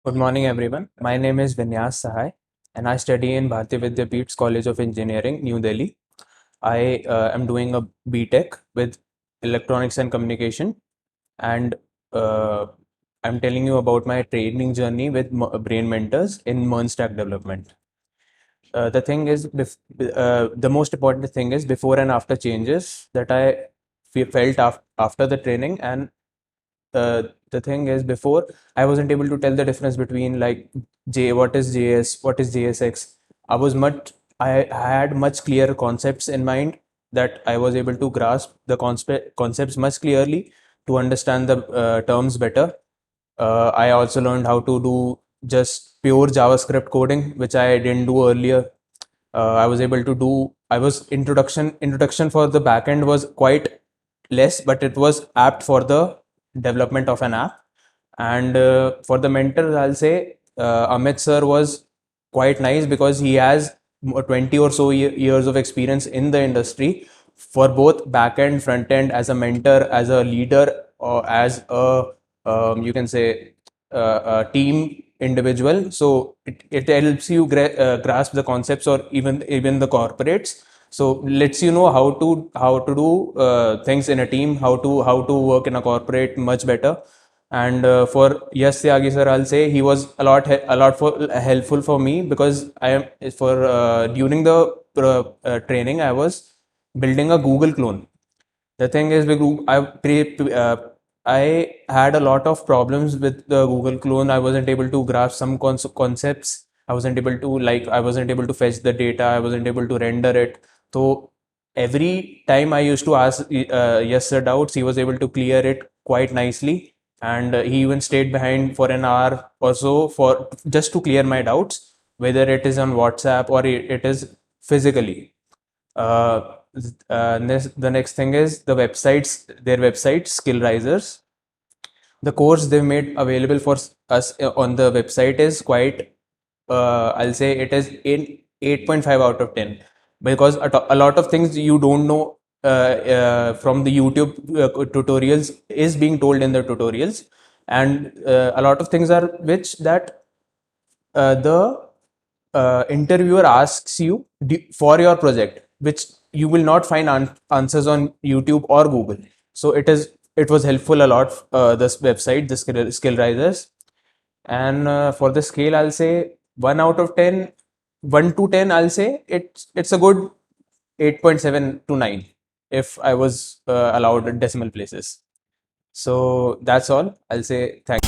Good morning, everyone. My name is Vinyas Sahai, and I study in Bharati Vidya Peeth's College of Engineering, New Delhi. I am doing a BTech with Electronics and Communication, and uh, I'm telling you about my training journey with Brain Mentors in MERN stack development. The thing is, the most important thing is before and after changes that I felt after the training. And the thing is, before I wasn't able to tell the difference between like what is JS, what is JSX. I had much clearer concepts in mind that I was able to grasp the concepts much clearly to understand the terms better. I also learned how to do just pure JavaScript coding, which I didn't do earlier. I was able to do. I was introduction for the backend was quite less, but it was apt for the development of an app. And for the mentor, I'll say Amit sir was quite nice because he has 20 or so years of experience in the industry for both back end, front end, as a mentor, as a leader, or as a you can say a team individual. So it helps you grasp the concepts, or even the corporates. So lets you know how to do things in a team, how to work in a corporate much better. And for Yes Tyagi sir, I'll say he was a lot helpful for me, because I am for during the training I was building a Google clone. The thing is, I had a lot of problems with the Google clone. I wasn't able to grasp some concepts. I wasn't able to fetch the data. I wasn't able to render it. So every time I used to ask yes sir doubts, he was able to clear it quite nicely. And he even stayed behind for an hour or so for just to clear my doubts, whether it is on WhatsApp or it is physically. uh, the next thing is their website, Skill Risers. The course they've made available for us on the website is quite, I'll say it is in 8.5 out of 10, because a lot of things you don't know from the YouTube tutorials is being told in the tutorials. And a lot of things are which that the interviewer asks you for your project, which you will not find answers on YouTube or Google. So it was helpful a lot. This website, the skill risers. And for the scale, I'll say 1 out of 10, 1 to 10, I'll say it's a good 8.7 to 9 if I was allowed decimal places. So that's all. I'll say thank